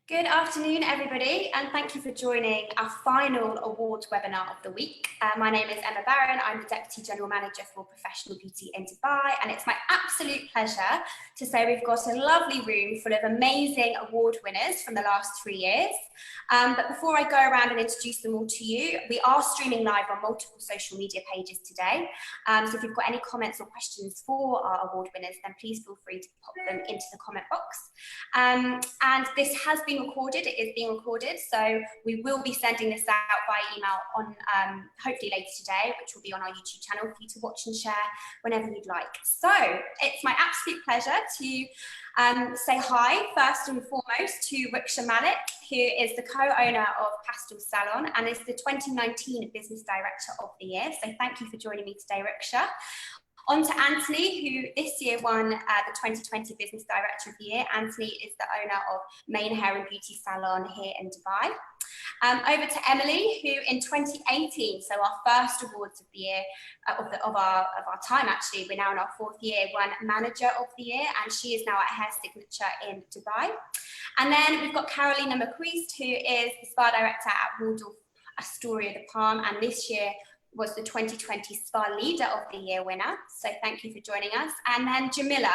Good afternoon, everybody, and thank you for joining our final awards webinar of the week. My name is Emma Barron. I'm the Deputy General Manager for Professional Beauty in Dubai, and it's my absolute pleasure to say we've got a lovely room full of amazing award winners from the last 3 years. But before I go around and introduce them all to you, we are streaming live on multiple social media pages today. So if you've got any comments or questions for our award winners, then please feel free to pop them into the comment box. And this has been recorded. It is being recorded, so we will be sending this out by email on hopefully later today, which will be on our YouTube channel for you to watch and share whenever you'd like. So it's my absolute pleasure to say hi first and foremost to Riksha Malik, who is the co-owner of Pastel Salon and is the 2019 Business Director of the Year. So thank you for joining me today, Riksha. On to Anthony, who this year won the 2020 Business Director of the Year. Anthony is the owner of Main Hair and Beauty Salon here in Dubai. Over to Emily, who in 2018, so our first awards of the year, of our time actually, we're now in our 4th year, won Manager of the Year, and she is now at Hair Signature in Dubai. And then we've got Carolina McQueest, who is the Spa Director at Waldorf Astoria de Palm, and this year was the 2020 Spa Leader of the Year winner. So thank you for joining us. And then Jamila,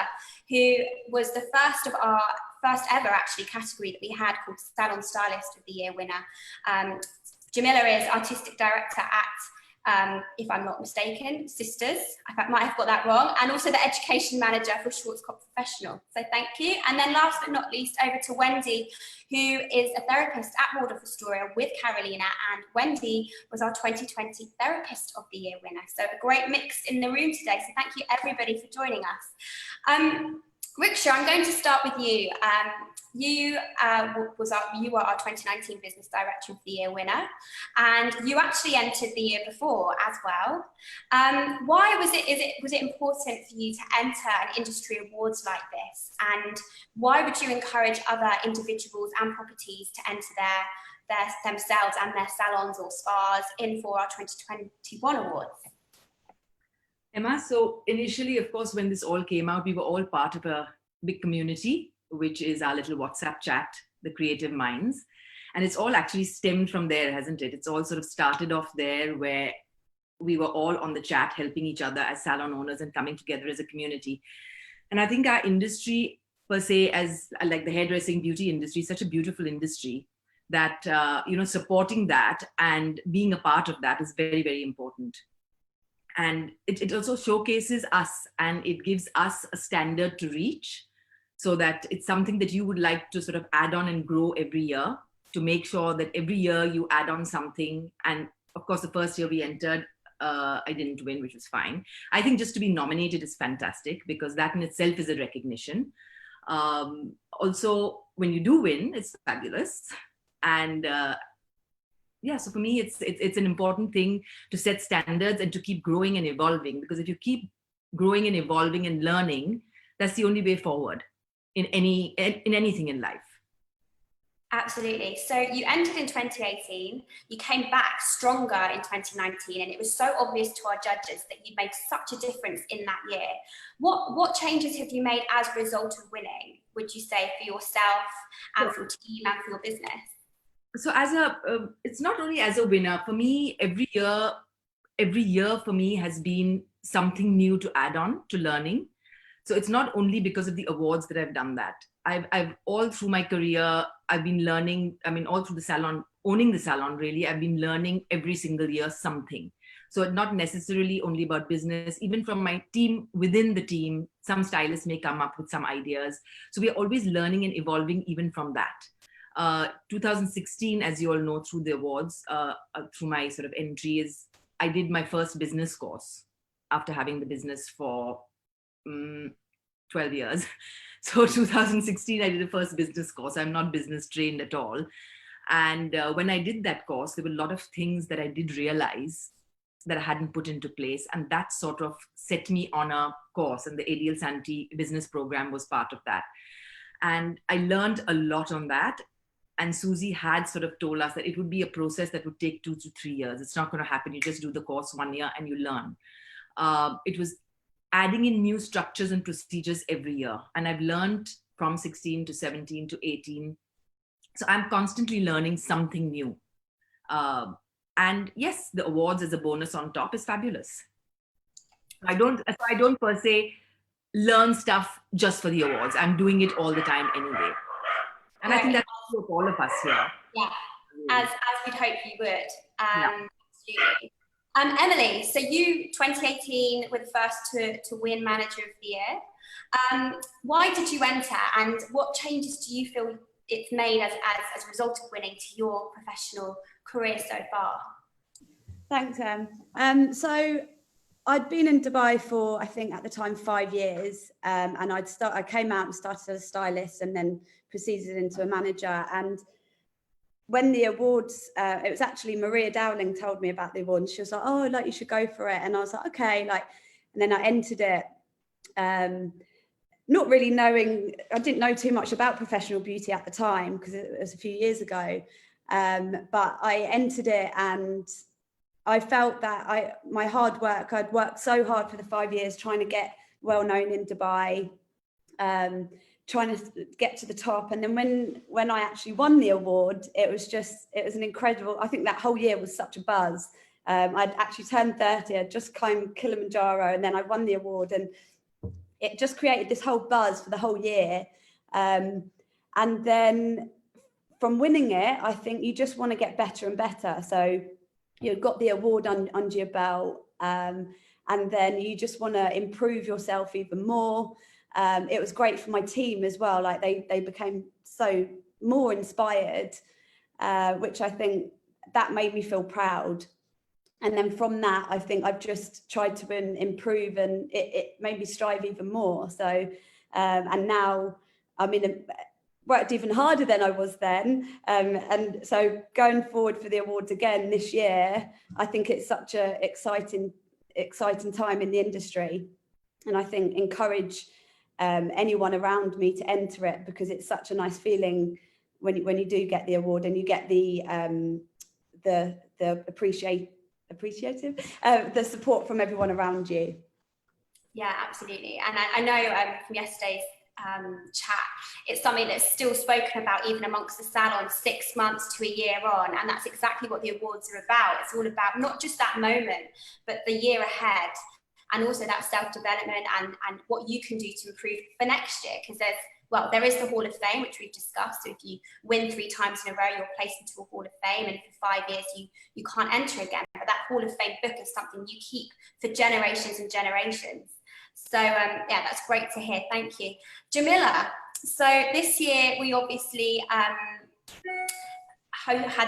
who was the first of our first ever actually category that we had called Salon Stylist of the Year winner. Jamila is Artistic Director at, if I'm not mistaken, Sisters. I might have got that wrong. And also the Education Manager for Schwarzkopf Professional. So thank you. And then last but not least, over to Wendy, who is a therapist at Waldorf Astoria with Carolina. And Wendy was our 2020 Therapist of the Year winner. So a great mix in the room today. So thank you everybody for joining us. Riksha, I'm going to start with you. You were our 2019 Business Director of the Year winner, and you actually entered the year before as well. Why was it important for you to enter an industry awards like this, and why would you encourage other individuals and properties to enter themselves and their salons or spas in for our 2021 awards? Emma, so initially, of course, when this all came out, we were all part of a big community, which is our little WhatsApp chat, the Creative Minds. And it's all actually stemmed from there, hasn't it? It's all sort of started off there where we were all on the chat, helping each other as salon owners and coming together as a community. And I think our industry per se, as like the hairdressing beauty industry, is such a beautiful industry that, supporting that and being a part of that is very, very important. And it also showcases us and it gives us a standard to reach so that it's something that you would like to sort of add on and grow every year to make sure that every year you add on something. And of course, the first year we entered, I didn't win, which was fine. I think just to be nominated is fantastic because that in itself is a recognition. Also, when you do win, it's fabulous. And yeah, so for me, it's an important thing to set standards and to keep growing and evolving, because if you keep growing and evolving and learning, that's the only way forward in anything in life. Absolutely. So you entered in 2018, you came back stronger in 2019, and it was so obvious to our judges that you'd made such a difference in that year. What changes have you made as a result of winning, would you say, for yourself and for your team and for your business? So it's not only as a winner, for me, every year for me has been something new to add on to learning. So it's not only because of the awards that I've done that. I've all through my career, I've been learning, all through the salon, owning the salon really, I've been learning every single year something. So not necessarily only about business, even from my team, within the team, some stylists may come up with some ideas. So we're always learning and evolving even from that. 2016, as you all know, through the awards, through my sort of entries, I did my first business course after having the business for 12 years. So 2016, I did the first business course. I'm not business trained at all. And when I did that course, there were a lot of things that I did realize that I hadn't put into place. And that sort of set me on a course. And the ADL Sanity business program was part of that. And I learned a lot on that. And Susie had sort of told us that it would be a process that would take 2 to 3 years. It's not going to happen. You just do the course 1 year and you learn. It was adding in new structures and procedures every year. And I've learned from 16 to 17 to 18 So I'm constantly learning something new. And yes, the awards as a bonus on top is fabulous. I don't per se learn stuff just for the awards. I'm doing it all the time anyway. And I think that's true of all of us here. Yeah, as we'd hope you would. Yeah. Absolutely. Emily, so you, 2018, were the first to win Manager of the Year. Why did you enter, and what changes do you feel it's made as a result of winning to your professional career so far? Thanks, Em. So I'd been in Dubai for, I think at the time, 5 years, and I came out and started as a stylist and then proceeded into a manager. And when the awards, it was actually Maria Dowling told me about the award, and she was like, "Oh, like you should go for it." And I was like, "Okay," like, and then I entered it, not really knowing, I didn't know too much about professional beauty at the time because it was a few years ago, but I entered it and I felt that my hard work, I'd worked so hard for the 5 years trying to get well known in Dubai, trying to get to the top. And then when I actually won the award, it was an incredible, I think that whole year was such a buzz. I'd actually turned 30, I'd just climbed Kilimanjaro, and then I won the award, and it just created this whole buzz for the whole year. And then from winning it, I think you just want to get better and better. So you've got the award under your belt, and then you just want to improve yourself even more. It was great for my team as well. Like they became so more inspired, which I think that made me feel proud. And then from that, I think I've just tried to improve, and it made me strive even more. So, and now worked even harder than I was then. And so going forward for the awards again this year, I think it's such a exciting time in the industry. And I think encourage anyone around me to enter it, because it's such a nice feeling when you do get the award and you get the the support from everyone around you. Yeah, absolutely. And I know from yesterday's chat, it's something that's still spoken about even amongst the salon 6 months to a year on, and that's exactly what the awards are about. It's all about not just that moment, but the year ahead, and also that self-development and what you can do to improve for next year. Because there is the Hall of Fame, which we've discussed. So if you win 3 times in a row, you're placed into a Hall of Fame, and for 5 years you can't enter again. But that Hall of Fame book is something you keep for generations and generations. So yeah, that's great to hear. Thank you. Jamila, so this year we obviously had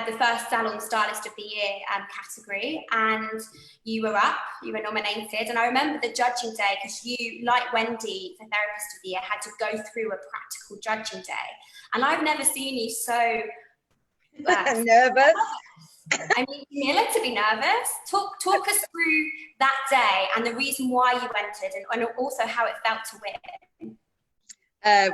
the first Salon Stylist of the Year category, and you were nominated. And I remember the judging day, because you, like Wendy for Therapist of the Year, had to go through a practical judging day. And I've never seen you so nervous. I mean, Jamila, to be nervous. Talk us through that day and the reason why you entered, and also how it felt to win.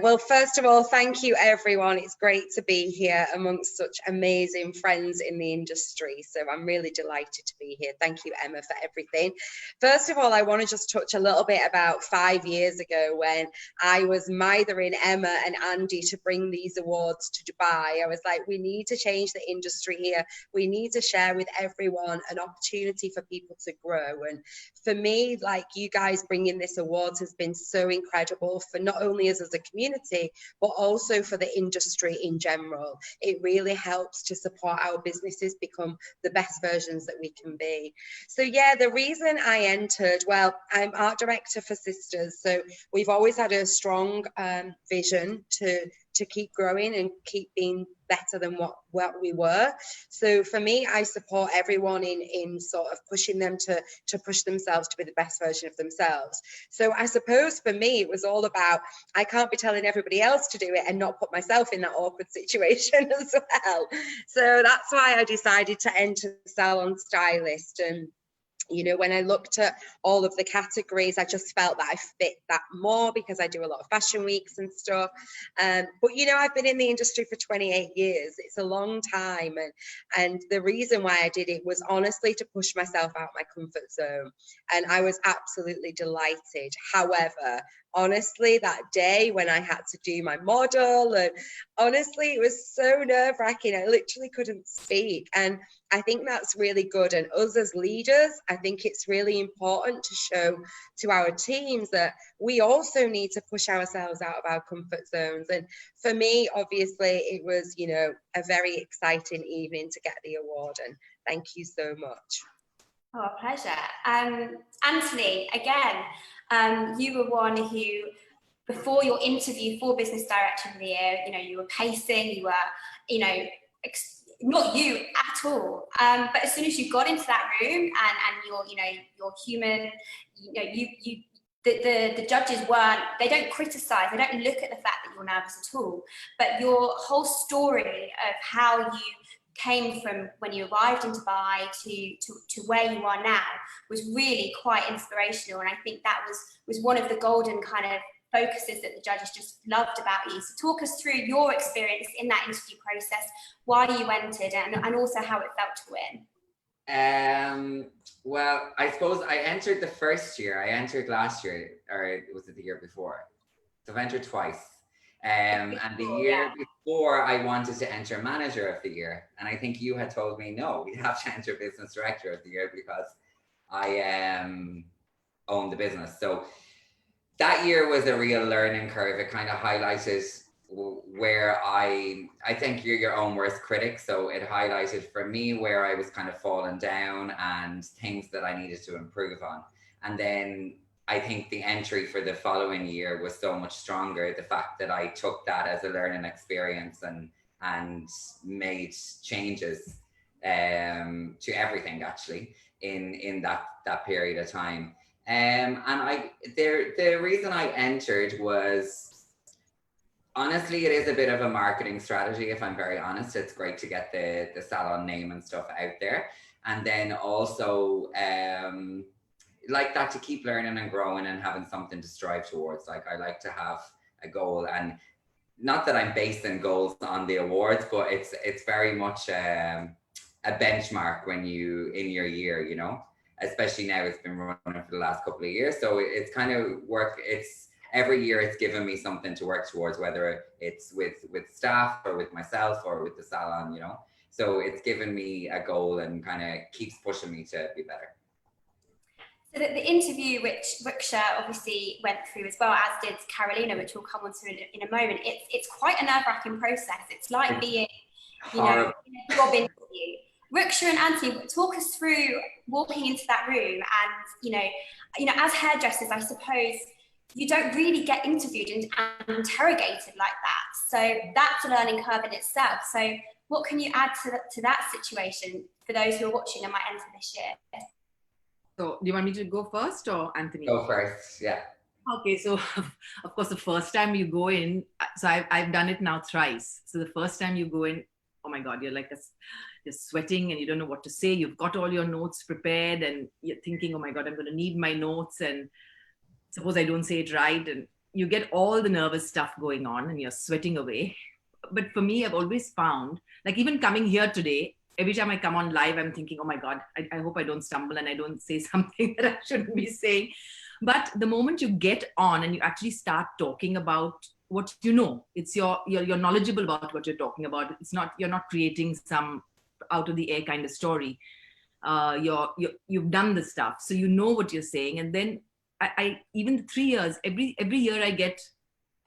Well, first of all, thank you, everyone. It's great to be here amongst such amazing friends in the industry. So I'm really delighted to be here. Thank you, Emma, for everything. First of all, I want to just touch a little bit about 5 years ago when I was mithering Emma and Andy to bring these awards to Dubai. I was like, we need to change the industry here. We need to share with everyone an opportunity for people to grow. And for me, like, you guys bringing this awards has been so incredible for not only us as a community, but also for the industry in general. It really helps to support our businesses become the best versions that we can be. So yeah, the reason I entered, well, I'm art director for Sisters, so we've always had a strong vision to keep growing and keep being better than what we were. So for me, I support everyone in sort of pushing them to push themselves to be the best version of themselves. So I suppose for me, it was all about, I can't be telling everybody else to do it and not put myself in that awkward situation as well. So that's why I decided to enter Salon Stylist. And You know, when I looked at all of the categories, I just felt that I fit that more because I do a lot of fashion weeks and stuff. But, you know, I've been in the industry for 28 years. It's a long time. And the reason why I did it was honestly to push myself out my comfort zone. And I was absolutely delighted. However, honestly, that day when I had to do my model, and honestly, it was so nerve-wracking. I literally couldn't speak. And I think that's really good. And us as leaders, I think it's really important to show to our teams that we also need to push ourselves out of our comfort zones. And for me, obviously, it was, you know, a very exciting evening to get the award. And thank you so much. Oh, a pleasure. Anthony, again, you were one who, before your interview for Business Director of the Year, you know, you were pacing, you were, you know, not you at all, but as soon as you got into that room and you're, you know, you're human, you know, the judges they don't criticize, they don't look at the fact that you're nervous at all, but your whole story of how you came from when you arrived in Dubai to where you are now was really quite inspirational, and I think that was one of the golden kind of focuses that the judges just loved about you. So talk us through your experience in that interview process, why you entered, and also how it felt to win. Well, I suppose I entered the first year. I entered last year, or was it the year before? So I've entered twice. And the year before, I wanted to enter Manager of the Year. And I think you had told me, no, we have to enter Business Director of the Year because I own the business. So that year was a real learning curve. It kind of highlighted where I think you're your own worst critic. So it highlighted for me where I was kind of falling down and things that I needed to improve on. And then I think the entry for the following year was so much stronger. The fact that I took that as a learning experience and made changes to everything actually in that period of time. And the reason I entered was, honestly, it is a bit of a marketing strategy, if I'm very honest. It's great to get the salon name and stuff out there. And then also like that, to keep learning and growing and having something to strive towards. Like, I like to have a goal, and not that I'm basing goals on the awards, but it's very much a benchmark when you, in your year, you know. Especially now, it's been running for the last couple of years. So it's kind of every year it's given me something to work towards, whether it's with staff or with myself or with the salon, you know. So it's given me a goal and kind of keeps pushing me to be better. So the interview, which Ruksha obviously went through as well, as did Carolina, which we'll come on to in a moment, it's quite a nerve-wracking process. It's like being, you know, in a job interview. Ruksha and Anthony, talk us through walking into that room, and you know, as hairdressers, I suppose you don't really get interviewed and interrogated like that. So that's a learning curve in itself. So what can you add to that situation for those who are watching and might enter this year? So do you want me to go first or Anthony? Go first, yeah. Okay, so of course, the first time you go in, so I've done it now thrice. So the first time you go in, oh my God, you're like you're sweating and you don't know what to say. You've got all your notes prepared and you're thinking, oh my God, I'm going to need my notes, and suppose I don't say it right, and you get all the nervous stuff going on and you're sweating away. But for me, I've always found, like even coming here today, every time I come on live, I'm thinking, oh my God, I hope I don't stumble and I don't say something that I shouldn't be saying. But the moment you get on and you actually start talking about what you know, it's you're knowledgeable about what you're talking about. It's not, you're not creating some out of the air kind of story. You've done the stuff, so you know what you're saying. And then I even 3 years, every year I get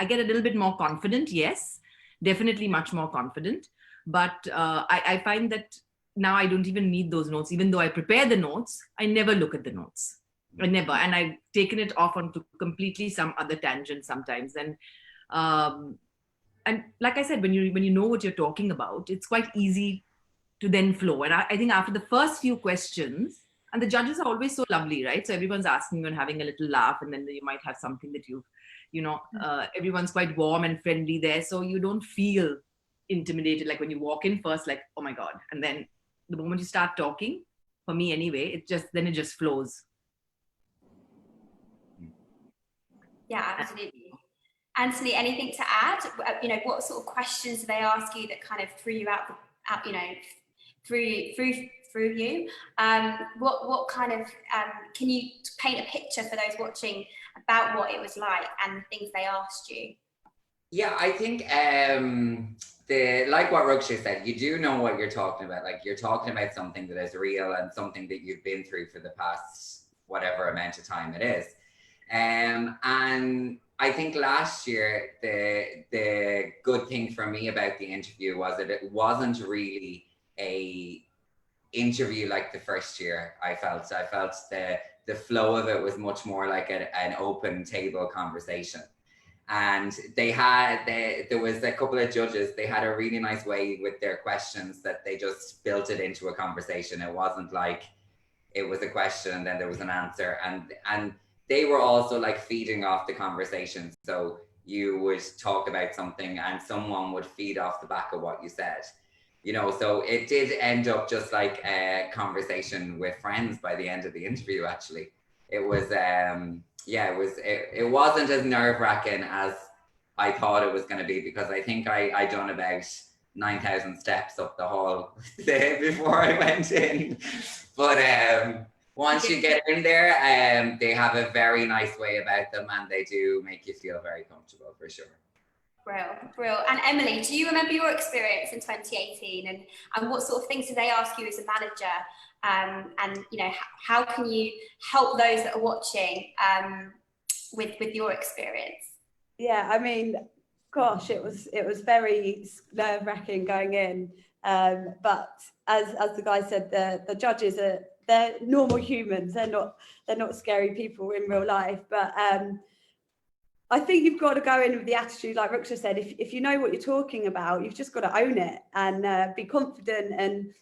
a little bit more confident. Yes, definitely much more confident. But I find that now I don't even need those notes. Even though I prepare the notes, I never look at the notes. I never. And I've taken it off onto completely some other tangent sometimes. And like I said, when you know what you're talking about, it's quite easy to then flow. And I think after the first few questions, and the judges are always so lovely, right? So everyone's asking you and having a little laugh, and then you might have something that everyone's quite warm and friendly there. So you don't feel intimidated like when you walk in first, like, oh my God. And then the moment you start talking, for me anyway. It just flows. Yeah, absolutely. Anthony, anything to add? You know, what sort of questions do they ask you that kind of threw you out, you know, through you? What kind of, can you paint a picture for those watching about what it was like and the things they asked you? Yeah, I think like what Ruksha said, you do know what you're talking about. Like, you're talking about something that is real and something that you've been through for the past whatever amount of time it is. And I think last year, the good thing for me about the interview was that it wasn't really a interview like the first year. I felt the flow of it was much more like an open table conversation. And there was a couple of judges, they had a really nice way with their questions that they just built it into a conversation. It wasn't like it was a question and then there was an answer, and they were also like feeding off the conversation. So you would talk about something and someone would feed off the back of what you said, you know. So it did end up just like a conversation with friends by the end of the interview. Actually, it was yeah, it wasn't as nerve-wracking as I thought it was going to be, because I think I done about 9,000 steps up the hall before I went in. But once you get in there, they have a very nice way about them, and they do make you feel very comfortable, for sure. Brilliant. And Emily, do you remember your experience in 2018, and what sort of things did they ask you as a manager? And you know, how can you help those that are watching with your experience? Yeah, I mean, gosh, it was very nerve-wracking going in, but as the guy said, the judges they're normal humans. They're not scary people in real life, but I think you've got to go in with the attitude, like Ruksha said. If you know what you're talking about, you've just got to own it and be confident, and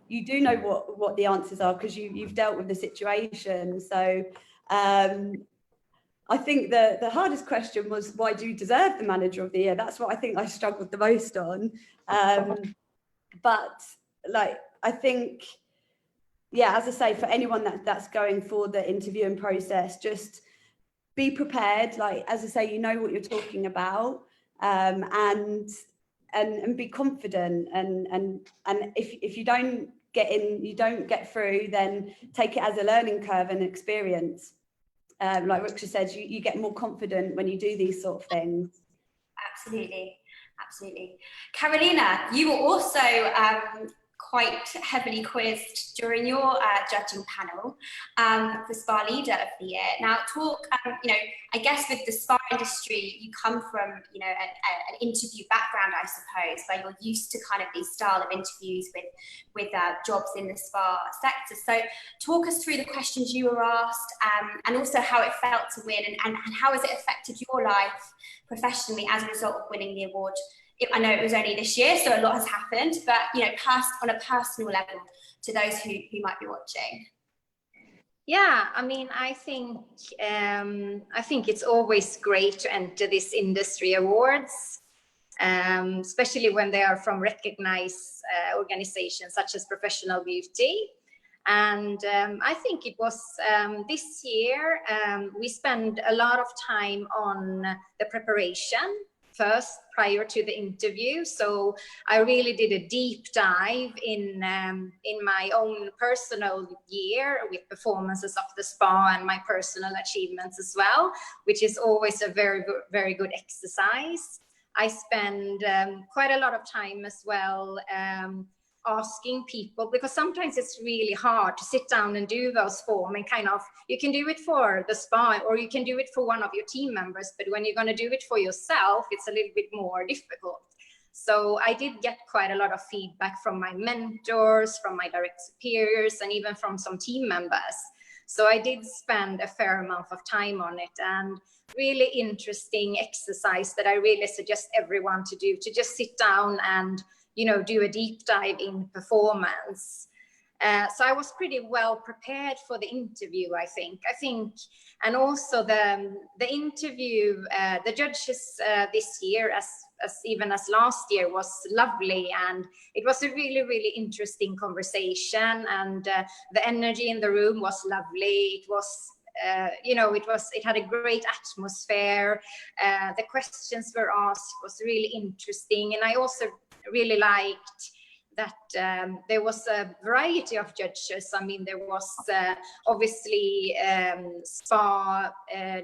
you do know what the answers are because you've dealt with the situation. So I think the hardest question was, why do you deserve the Manager of the Year? That's what I think I struggled the most on. But like, I think, yeah, as I say, for anyone that's going for the interviewing process, just be prepared. Like, as I say, you know what you're talking about, and be confident. And if you don't get in, you don't get through, then take it as a learning curve and experience. Like Ruksha said, you get more confident when you do these sort of things. Absolutely. Carolina, you were also quite heavily quizzed during your judging panel for Spa Leader of the Year. Now, you know, I guess with the spa industry, you come from, you know, an interview background, I suppose, where you're used to kind of these style of interviews with jobs in the spa sector. So talk us through the questions you were asked, and also how it felt to win, and how has it affected your life professionally as a result of winning the award. I know it was only this year, so a lot has happened, but you know, on a personal level, to those who might be watching. Yeah, I mean, I think it's always great to enter this industry awards, especially when they are from recognized organizations such as Professional Beauty. And I think it was this year, we spent a lot of time on the preparation first prior to the interview. So I really did a deep dive in my own personal year with performances of the spa and my personal achievements as well, which is always a very, very good exercise. I spend quite a lot of time as well asking people, because sometimes it's really hard to sit down and do those forms, and kind of, you can do it for the spa or you can do it for one of your team members, but when you're going to do it for yourself, it's a little bit more difficult. So I did get quite a lot of feedback from my mentors, from my direct superiors, and even from some team members. So I did spend a fair amount of time on it, and really interesting exercise that I really suggest everyone to do, to just sit down and, you know, do a deep dive in performance. So I was pretty well prepared for the interview, I think. And also the interview, the judges this year, as even as last year, was lovely, and it was a really, really interesting conversation, and the energy in the room was lovely. It was it had a great atmosphere. The questions were asked was really interesting, and I also really liked that there was a variety of judges. I mean, there was obviously spa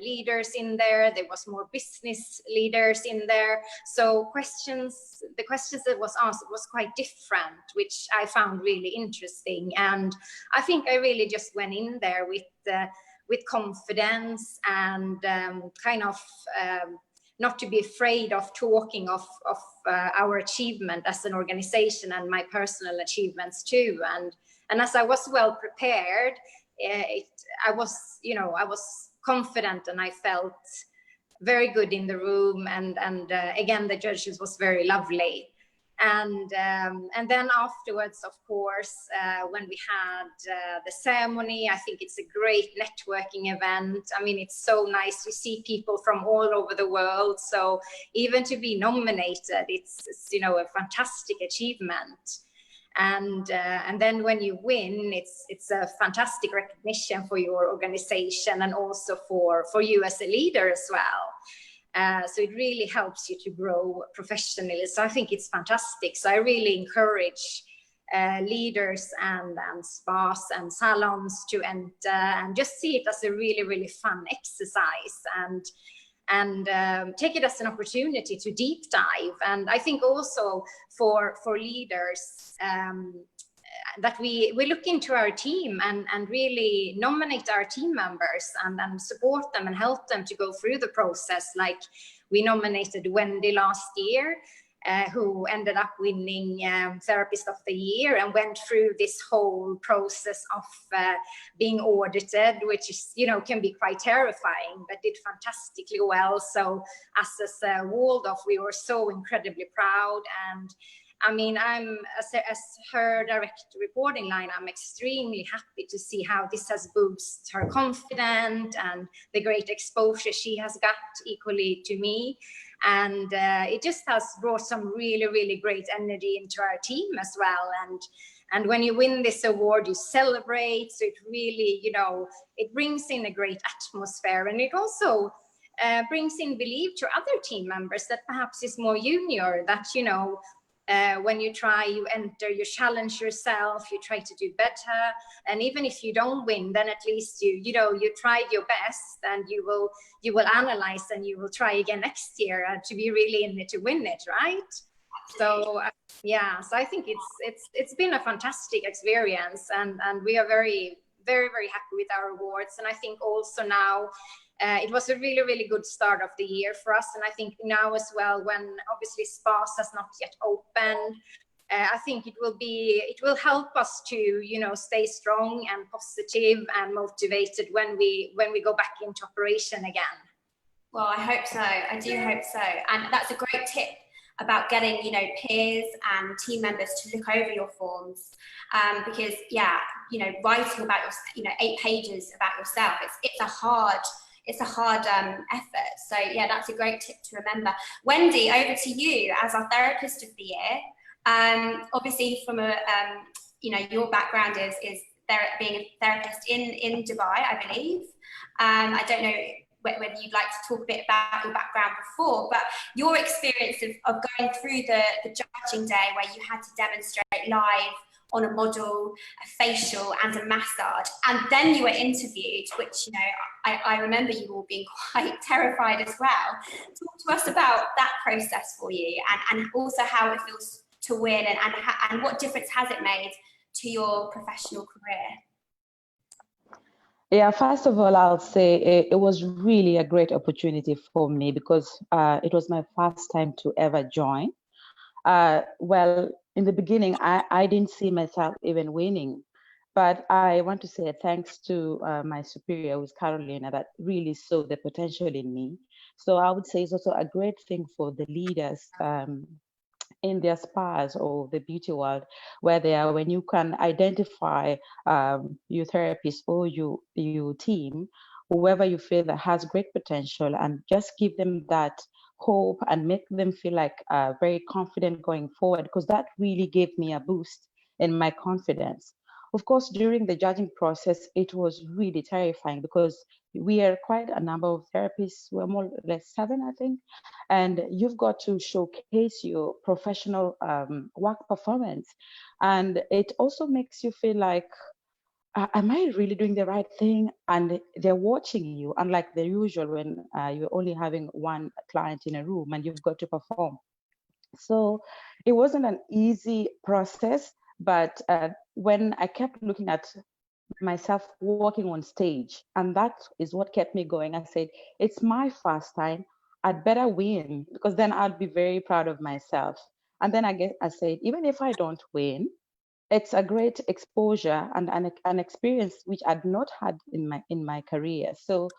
leaders in there. There was more business leaders in there. So the questions that was asked was quite different, which I found really interesting. And I think I really just went in there with confidence and kind of not to be afraid of talking of our achievement as an organization and my personal achievements too. And as I was well prepared, I was confident, and I felt very good in the room. And again, the judges was very lovely. And then afterwards, of course, when we had the ceremony, I think it's a great networking event. I mean, it's so nice to see people from all over the world. So even to be nominated, it's a fantastic achievement. And then when you win, it's a fantastic recognition for your organization, and also for you as a leader as well. So it really helps you to grow professionally. So I think it's fantastic. So I really encourage leaders and spas and salons to enter and just see it as a really, really fun exercise, and take it as an opportunity to deep dive. And I think also for leaders, that we look into our team and really nominate our team members and support them and help them to go through the process. Like we nominated Wendy last year, who ended up winning Therapist of the Year, and went through this whole process of being audited, which is, can be quite terrifying, but did fantastically well. So as Waldorf, we were so incredibly proud. And I mean, as her direct reporting line, I'm extremely happy to see how this has boosted her confidence and the great exposure she has got equally to me. And it just has brought some really, really great energy into our team as well. And when you win this award, you celebrate. So it really, it brings in a great atmosphere. And it also brings in belief to other team members that perhaps is more junior, that, when you enter, you challenge yourself, you try to do better. And even if you don't win, then at least you tried your best, and you will analyze and you will try again next year to be really in it to win it, right? So so I think it's been a fantastic experience, and we are very, very, very happy with our awards. And I think also now it was a really, really good start of the year for us. And I think now as well, when obviously spas has not yet opened, I think it will help us to, stay strong and positive and motivated when we go back into operation again. Well, I hope so. I do hope so. And that's a great tip about getting, peers and team members to look over your forms, because writing about 8 pages about yourself, it's a hard effort. So yeah, that's a great tip to remember. Wendy, over to you as our Therapist of the Year. Obviously, from your background is being a therapist in Dubai, I believe. I don't know whether you'd like to talk a bit about your background before, but your experience of going through the judging day, where you had to demonstrate live on a model, a facial and a massage, and then you were interviewed, which I remember you all being quite terrified as well. Talk to us about that process for you, and also how it feels to win, and what difference has it made to your professional career? Yeah, first of all, I'll say it was really a great opportunity for me, because it was my first time to ever join. Well, in the beginning, I didn't see myself even winning, but I want to say thanks to my superior, who's Carolina, that really saw the potential in me. So I would say it's also a great thing for the leaders in their spas or the beauty world where they are, when you can identify your therapist or your team, whoever you feel that has great potential, and just give them that hope and make them feel like very confident going forward, because that really gave me a boost in my confidence. Of course, during the judging process, it was really terrifying because we are quite a number of therapists. We're more or less 7, I think. And you've got to showcase your professional work performance. And it also makes you feel like, am I really doing the right thing? And they're watching you, unlike the usual when you're only having one client in a room and you've got to perform. So it wasn't an easy process, but when I kept looking at myself walking on stage, and that is what kept me going, I said, it's my first time, I'd better win, because then I'd be very proud of myself. And then I said, even if I don't win, it's a great exposure and an experience which I'd not had in my career. So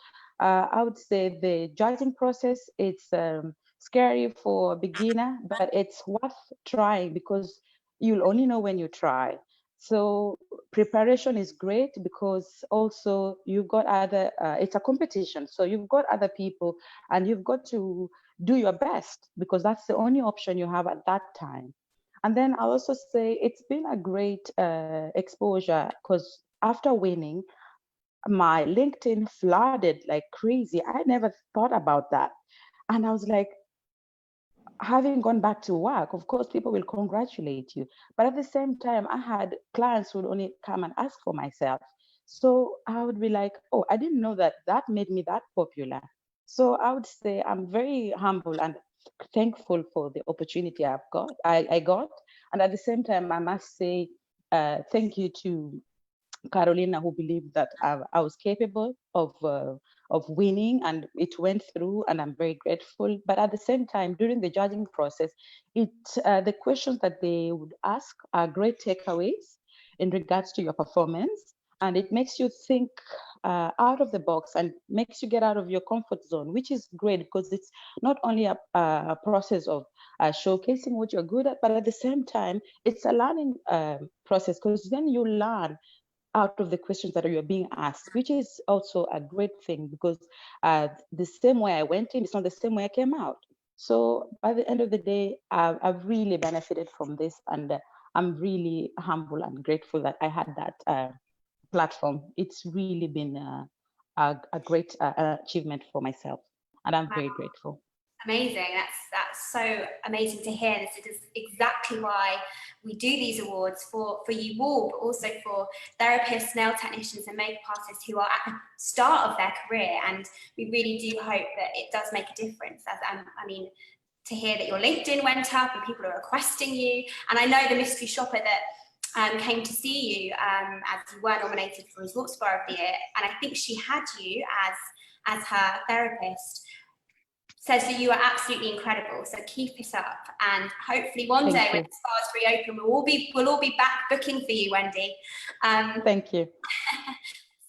I would say the judging process, it's scary for a beginner, but it's worth trying because you'll only know when you try. So preparation is great because also you've got other, it's a competition. So you've got other people and you've got to do your best because that's the only option you have at that time. And then I'll also say it's been a great exposure because after winning, my LinkedIn flooded like crazy. I never thought about that. And I was like, having gone back to work, of course, people will congratulate you. But at the same time, I had clients who would only come and ask for myself. So I would be like, oh, I didn't know that that made me that popular. So I would say I'm very humble and thankful for the opportunity I got. And at the same time, I must say thank you to Carolina, who believed that I was capable of winning, and it went through, and I'm very grateful. But at the same time, during the judging process, the questions that they would ask are great takeaways in regards to your performance, and it makes you think out of the box and makes you get out of your comfort zone, which is great because it's not only a process of showcasing what you're good at, but at the same time, it's a learning process because then you learn out of the questions that you're being asked, which is also a great thing because the same way I went in, it's not the same way I came out. So by the end of the day, I've really benefited from this, and I'm really humble and grateful that I had that platform. It's really been a great achievement for myself, and I'm very grateful. Amazing. That's so amazing to hear. This is exactly why we do these awards for you all, but also for therapists, nail technicians and makeup artists who are at the start of their career. And we really do hope that it does make a difference. As I mean, to hear that your LinkedIn went up and people are requesting you. And I know the mystery shopper that came to see you as you were nominated for Results Bar of the Year, and I think she had you as her therapist, says that you are absolutely incredible. So keep it up, and hopefully one day when the spas reopen, we'll all be back booking for you, Wendy. Thank you.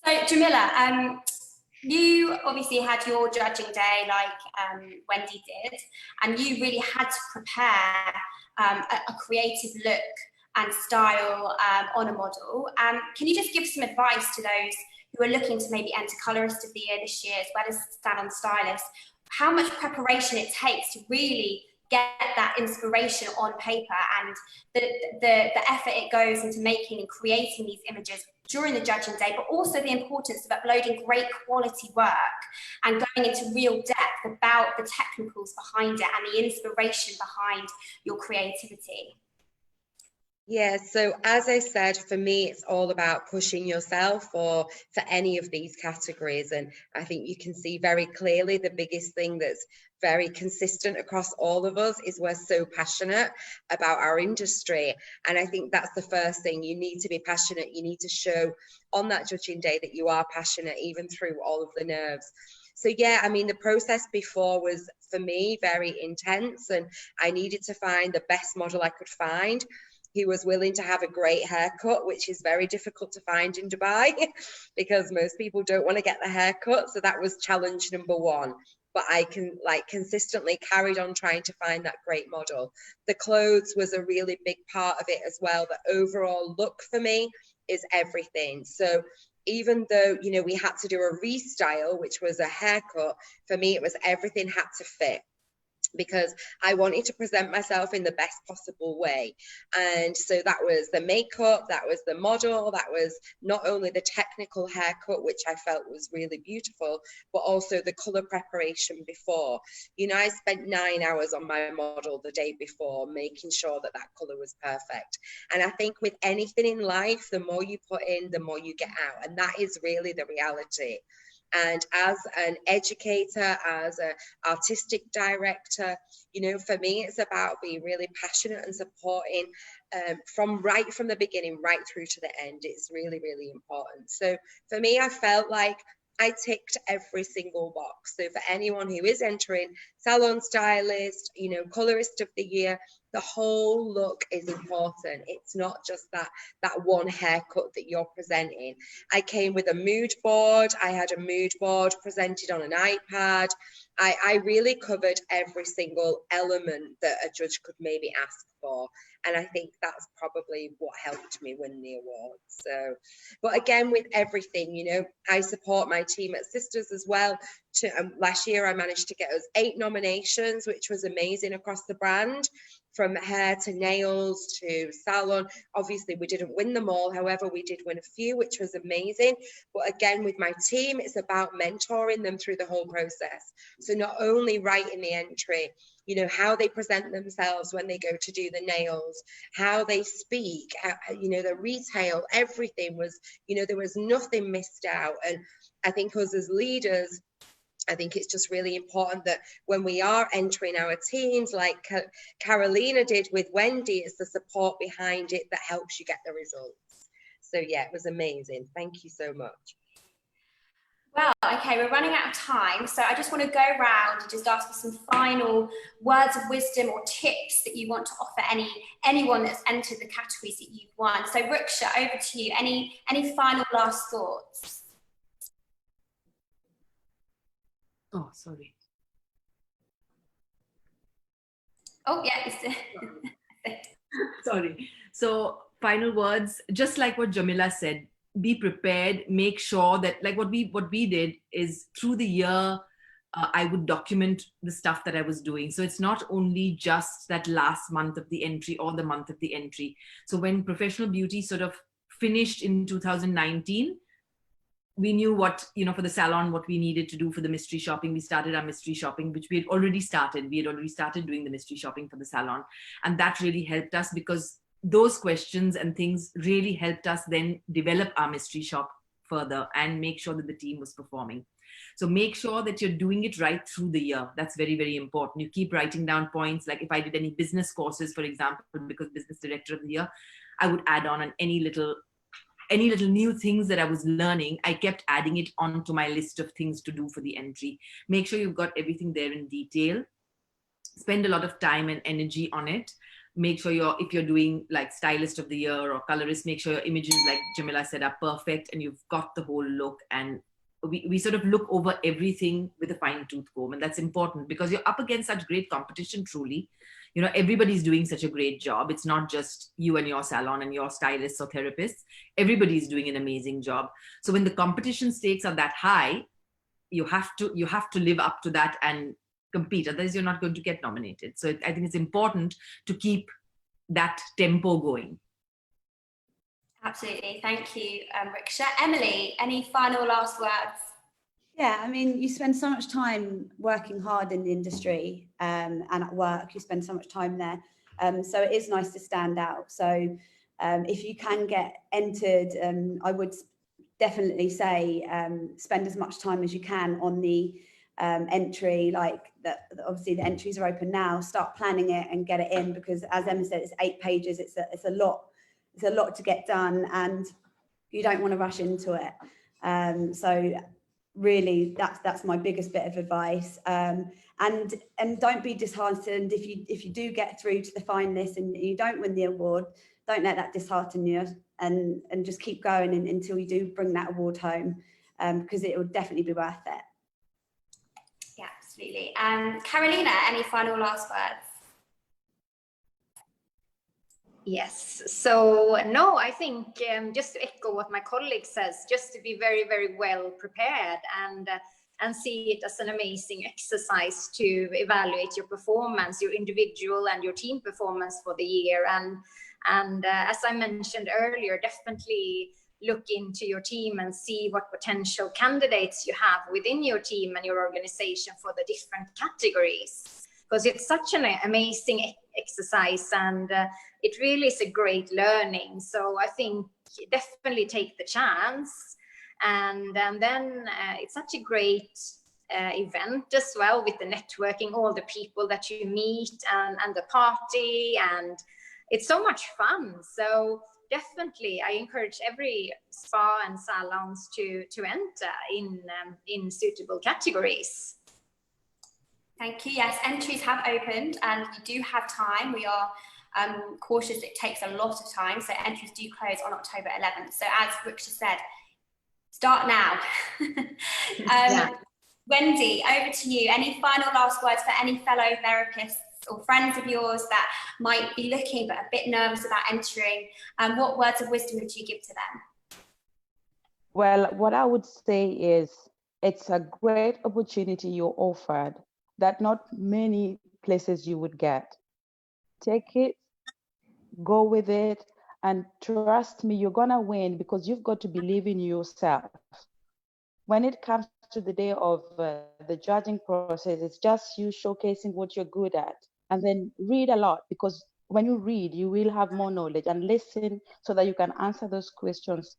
So Jamila, you obviously had your judging day like Wendy did, and you really had to prepare a creative look and style on a model. Can you just give some advice to those who are looking to maybe enter Colorist of the Year this year, as well as salon stylist? How much preparation it takes to really get that inspiration on paper, and the effort it goes into making and creating these images during the judging day, but also the importance of uploading great quality work and going into real depth about the technicals behind it and the inspiration behind your creativity. Yeah, so as I said, for me, it's all about pushing yourself for any of these categories. And I think you can see very clearly the biggest thing that's very consistent across all of us is we're so passionate about our industry. And I think that's the first thing. You need to be passionate. You need to show on that judging day that you are passionate, even through all of the nerves. So yeah, I mean, the process before was, for me, very intense, and I needed to find the best model I could find. He was willing to have a great haircut, which is very difficult to find in Dubai because most people don't want to get the haircut. So that was challenge number one. but I can consistently carried on trying to find that great model. The clothes was a really big part of it as well. The overall look for me is everything. So even though, you know, we had to do a restyle, which was a haircut, for me, it was everything had to fit, because I wanted to present myself in the best possible way. And so that was the makeup, that was the model, that was not only the technical haircut, which I felt was really beautiful, but also the color preparation before. You know, I spent 9 hours on my model the day before, making sure that that color was perfect. And I think with anything in life, the more you put in, the more you get out. And that is really the reality. And as an educator, as an artistic director, you know, for me, it's about being really passionate and supporting from the beginning, right through to the end. It's really, really important. So for me, I felt like I ticked every single box. So for anyone who is entering salon stylist, you know, colorist of the year, the whole look is important. It's not just that one haircut that you're presenting. I came with a mood board. I had a mood board presented on an iPad. I really covered every single element that a judge could maybe ask for. And I think that's probably what helped me win the award. So, but again, with everything, you know, I support my team at Sisters as well. Last year, I managed to get us 8 nominations, which was amazing across the brand, from hair to nails to salon. Obviously, we didn't win them all. However, we did win a few, which was amazing. But again, with my team, it's about mentoring them through the whole process. So not only writing the entry, you know, how they present themselves when they go to do the nails, how they speak, you know, the retail, everything was, you know, there was nothing missed out. And I think us as leaders, I think it's just really important that when we are entering our teams, like Carolina did with Wendy, it's the support behind it that helps you get the results. So yeah, it was amazing. Thank you so much. Well, okay, we're running out of time, so I just want to go around and just ask for some final words of wisdom or tips that you want to offer anyone that's entered the categories that you've won. So Ruksha, over to you. Any final last thoughts? Oh, sorry. Oh, yeah. Sorry. So final words, just like what Jamila said, be prepared, make sure that, like what we did is through the year, I would document the stuff that I was doing. So it's not only just that last month of the entry or the month of the entry. So when Professional Beauty sort of finished in 2019, we knew what, you know, for the salon, what we needed to do for the mystery shopping. We started our mystery shopping, which we had already started. We had already started doing the mystery shopping for the salon. And that really helped us, because those questions and things really helped us then develop our mystery shop further and make sure that the team was performing. So make sure that you're doing it right through the year. That's very, very important. You keep writing down points. Like if I did any business courses, for example, because business director of the year, I would add on any little new things that I was learning, I kept adding it onto my list of things to do for the entry. Make sure you've got everything there in detail. Spend a lot of time and energy on it. Make sure if you're doing like stylist of the year or colorist, make sure your images, like Jamila said, are perfect and you've got the whole look. And we sort of look over everything with a fine-tooth comb. And that's important because you're up against such great competition, truly. You know, everybody's doing such a great job. It's not just you and your salon and your stylists or therapists. Everybody's doing an amazing job. So when the competition stakes are that high, you have to live up to that and compete. Otherwise, you're not going to get nominated. So I think it's important to keep that tempo going. Absolutely. Thank you, Ruksha. Emily, any final last words? Yeah, I mean, you spend so much time working hard in the industry and at work, you spend so much time there. So it is nice to stand out. So if you can get entered, I would definitely say spend as much time as you can on the entry. Like obviously the entries are open now, start planning it and get it in, because as Emma said, it's 8 pages. It's a lot to get done and you don't want to rush into it. So really that's my biggest bit of advice, and don't be disheartened if you do get through to the finalists and you don't win the award. Don't let that dishearten you, and just keep going until you do bring that award home, because it will definitely be worth it. Yeah, Absolutely. Carolina, any final last words? Yes. So no, I think just to echo what my colleague says, just to be very, very well prepared and see it as an amazing exercise to evaluate your performance, your individual and your team performance for the year. And as I mentioned earlier, definitely look into your team and see what potential candidates you have within your team and your organization for the different categories. Because it's such an amazing exercise, and it really is a great learning. So I think definitely take the chance. And then it's such a great event as well, with the networking, all the people that you meet, and the party, and it's so much fun. So definitely I encourage every spa and salons to enter in suitable categories. Thank you. Yes, entries have opened and we do have time. We are cautious it takes a lot of time. So entries do close on October 11th. So as Ruksha said, start now. Yeah. Wendy, over to you. Any final last words for any fellow therapists or friends of yours that might be looking but a bit nervous about entering? What words of wisdom would you give to them? Well, what I would say is it's a great opportunity you're offered that not many places you would get. Take it, go with it, and trust me, you're gonna win, because you've got to believe in yourself. When it comes to the day of the judging process, it's just you showcasing what you're good at. And then read a lot, because when you read, you will have more knowledge, and listen so that you can answer those questions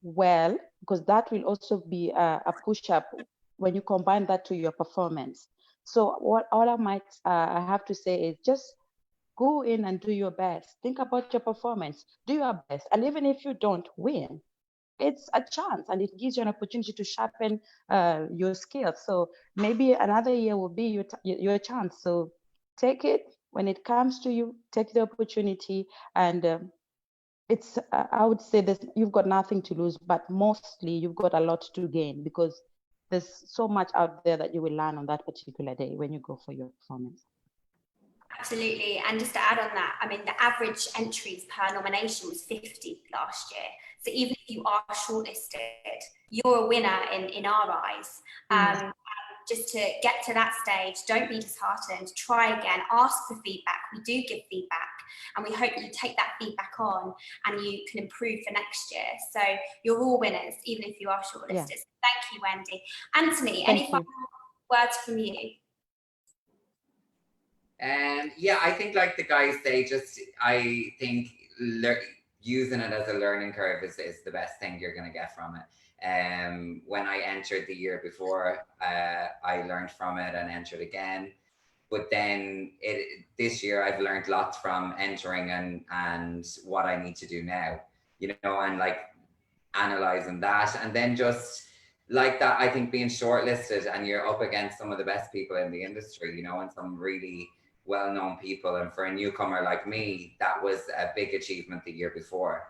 well, because that will also be a push-up when you combine that to your performance. So what all I might I have to say is just go in and do your best. Think about your performance, do your best. And even if you don't win, it's a chance, and it gives you an opportunity to sharpen your skills. So maybe another year will be your chance. So take it when it comes to you, take the opportunity. And it's I would say that you've got nothing to lose, but mostly you've got a lot to gain, because there's so much out there that you will learn on that particular day when you go for your performance. Absolutely. And just to add on that, I mean, the average entries per nomination was 50 last year. So even if you are shortlisted, you're a winner in our eyes. Just to get to that stage, don't be disheartened, try again, ask for feedback. We do give feedback, and we hope you take that feedback on and you can improve for next year. So you're all winners, even if you are shortlisted. Yeah. Thank you, Wendy. Anthony, Thank any you. final words from you? Yeah, I think like the guys say, I think using it as a learning curve is the best thing you're going to get from it. When I entered the year before, I learned from it and entered again. But then this year I've learned lots from entering and what I need to do now, and like analyzing that. And then just like that, I think being shortlisted and you're up against some of the best people in the industry, and some really well-known people. And for a newcomer like me, that was a big achievement the year before.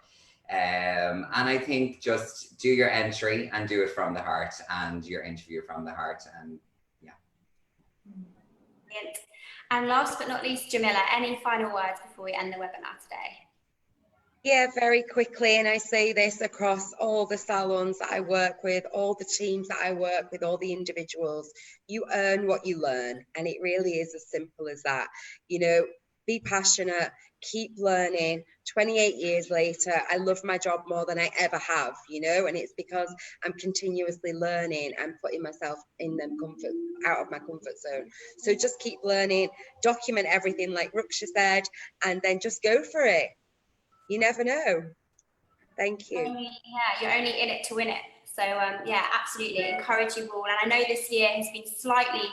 And I think just do your entry and do it from the heart, and your interview from the heart. And yeah. Brilliant. And last but not least, Jamila, any final words before we end the webinar today? Yeah, very quickly, and I say this across all the salons that I work with, all the teams that I work with, all the individuals. You earn what you learn, and it really is as simple as that. Be passionate, keep learning. 28 years later, I love my job more than I ever have, and it's because I'm continuously learning and putting myself out of my comfort zone. So just keep learning, document everything like Ruksha said, and then just go for it. You never know. Thank you. You're only in it to win it. So yeah, absolutely encourage you all. And I know this year has been slightly,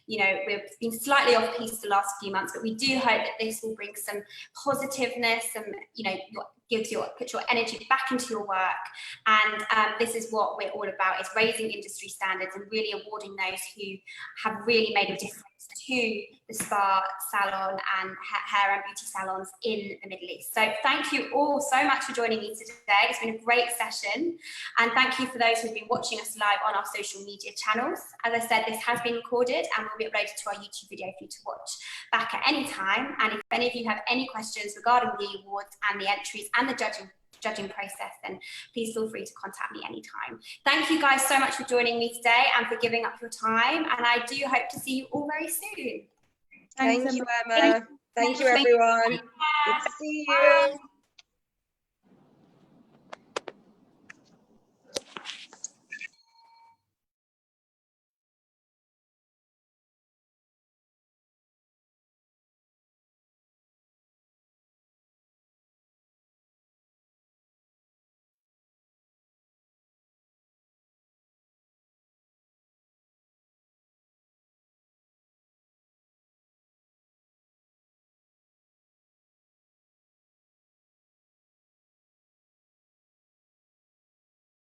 we've been slightly off piece the last few months, but we do hope that this will bring some positiveness and, puts your energy back into your work. And this is what we're all about, is raising industry standards and really awarding those who have really made a difference to the spa, salon and hair and beauty salons in the Middle East. So thank you all so much for joining me today. It's been a great session. And thank you for those who've been watching us live on our social media channels. As I said, this has been recorded and will be uploaded to our YouTube video for you to watch back at any time. And if any of you have any questions regarding the awards and the entries and the judging process, then please feel free to contact me anytime. Thank you guys so much for joining me today and for giving up your time. And I do hope to see you all very soon. Thank you, Emma. Thank you, everyone. Good to see you.